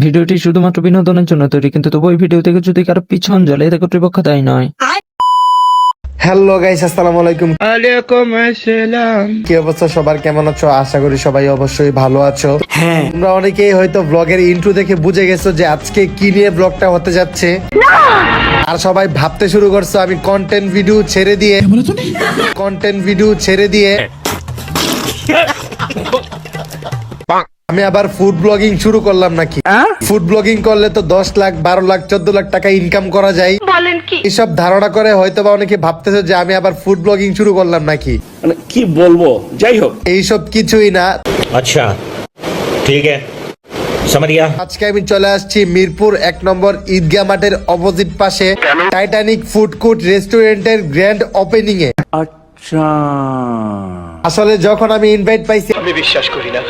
ভিডিওটি শুধুমাত্র বিনোদনের জন্য তৈরি, কিন্তু তবু এই ভিডিও থেকে যদি কারো পিছন জ্বলে এতে কর্তৃপক্ষ দায়ী নয়। হ্যালো গাইস, আসসালামু আলাইকুম। ওয়ালাইকুম আসসালাম। কি অবস্থা সবার, কেমন আছো? আশা করি সবাই অবশ্যই ভালো আছো। হ্যাঁ, তোমরা অনেকেই হয়তো ব্লগের ইন্ট্রো দেখে বুঝে গেছো যে আজকে কি নিয়ে ব্লগটা হতে যাচ্ছে, আর সবাই ভাবতে শুরু করছো আমি কন্টেন্ট ভিডিও ছেড়ে দিয়ে আমি আবার ফুড ব্লগিং শুরু করলাম নাকি। ফুড ব্লগিং করলে তো 10 লাখ 12 লাখ 14 লাখ টাকা ইনকাম করা যায়, বলেন কি? এইসব ধারণা করে হয়তো বা অনেকে ভাবতেছে যে আমি আবার ফুড ব্লগিং শুরু করলাম নাকি। মানে কি বলবো, যাই হোক। এইসব কিছুই না। আচ্ছা ঠিক আছে, समझ गया। আজকে আমি চলে আসছি মিরপুর 1 নম্বর ঈদগাহ মাঠের অপোজিট পাশে টাইটানিক ফুড কোর্ট রেস্টুরেন্টের গ্র্যান্ড ওপেনিং এ। আচ্ছা, আসলে যখন আমি ইনভাইট পাইছি আমি বিশ্বাস করি না।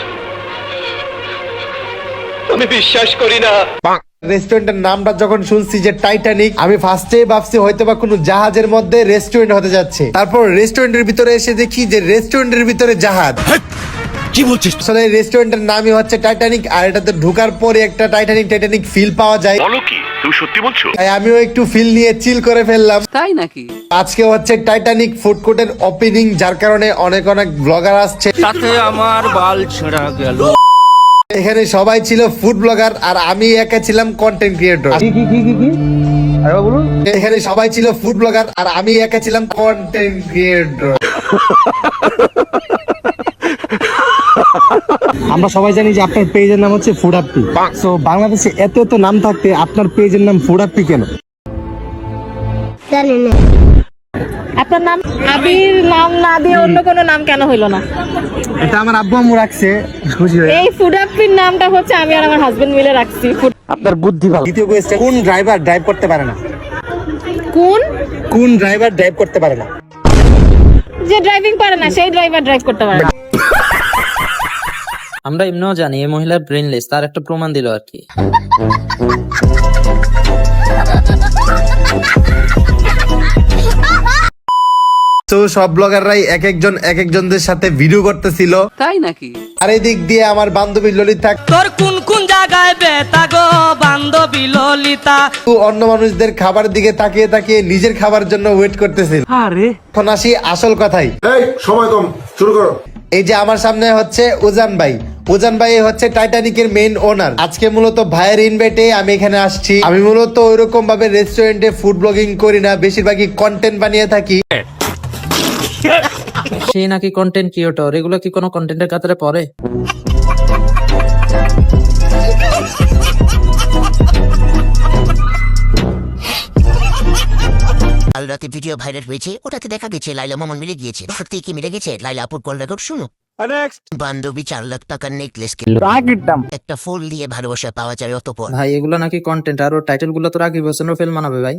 রেস্টুরেন্টের নামটা যখন শুনছি যে টাইটানিক, আমি ফার্স্টেই ভাবছি হয়তো বা কোনো জাহাজের মধ্যে রেস্টুরেন্ট হতে যাচ্ছে। তারপর রেস্টুরেন্টের ভিতরে এসে দেখি যে রেস্টুরেন্টের ভিতরে জাহাজ। কি বলছিস? আসলে রেস্টুরেন্টের নামই হচ্ছে টাইটানিক, আর এটাতে ঢোকার পরে একটা টাইটানিক ফিল পাওয়া যায়। বলো কি, তুমি সত্যি বলছো? তাই আমিও একটু ফিল নিয়ে চিল করে ফেললাম। তাই নাকি? আজকে হচ্ছে টাইটানিক ফুড কোর্টের ওপেনিং, যার কারণে অনেক ব্লগার আসছে। তাতে আমার বাল ছেঁড়া গেল। এখানে সবাই ছিল ফুড ব্লগার আর আমি একা ছিলাম কন্টেন্ট ক্রিয়েটর। এখানে সবাই ছিল ফুড ব্লগার আর আমি একা ছিলাম কন্টেন্ট ক্রিয়েটর। আমরা সবাই জানি যে আপনার পেজের নাম হচ্ছে ফুড আপি। সো বাংলাদেশে এত নাম থাকতে আপনার পেজের নাম ফুড আপি কেন? জানি না। আপনার নাম আবির নাম না দিয়ে অন্য কোনো নাম কেন হইলো না? এটা আমার আব্বু আম্মু রাখছে, খুশি হয়ে। এই ফুড আপির নামটা হচ্ছে আমি আর আমার হাজবেন্ড মিলে রাখছি। আপনার বুদ্ধি ভালো। দ্বিতীয় কোয়েশ্চেন, কোন ড্রাইভার ড্রাইভ করতে পারে না? কোন ড্রাইভার ড্রাইভ করতে পারে না? যে ড্রাইভিং পারে না সেই ড্রাইভার ড্রাইভ করতে পারে না। আমরা এমনিও জানি এই মহিলা ব্রেনলেস, তার একটা প্রমাণ দিল আর কি। তো সব ব্লগাররাই এক একজনদের সাথে ভিডিও করতেছিল। তাই নাকি? আর এই দিক দিয়ে আমার বান্ধবী ললিতা তোর কোন কোন জায়গায় বেতা গো বান্ধবী ললিতা। অন্য মানুষদের খাবার দিকে তাকিয়ে তাকিয়ে নিজের খাবার জন্য ওয়েট করতেছিল। আরে এখন আসি আসল কথাই। এই সময় কম, শুরু করো। এই যে আমার সামনে হচ্ছে উজান ভাই হচ্ছে টাইটানিকের মেইন ওনার। আজকে মূলত ভাইয়ের ইনভাইটে আমি এখানে আসছি। আমি মূলত ওইরকম ভাবে রেস্টুরেন্টে ফুড ব্লগিং করি না, বেশিরভাগই কন্টেন্ট বানিয়ে থাকি। সে নাকি কন্টেন্ট ক্রিয়েটর, এগুলো কি কোনো কন্টেন্টের কাতারে পড়ে? কাল রাতে ভিডিও ভাইরাল হয়েছে, ওটাতে দেখা গেছে লাইলা মামুন মিলে গিয়েছে। সত্যি কি মিলে গেছে? লাইলা আপুর কল রেকর্ড শুনো। বান্ধবী 4 লাখ টাকার নেকলেস একটা ফুল দিয়ে ভালোবাসা পাওয়া যায় অতপর। ভাই এগুলো নাকি কন্টেন্ট, আর ওর টাইটেল গুলো তো রাকিব হোসেনের ফিল্ম মানাবে ভাই।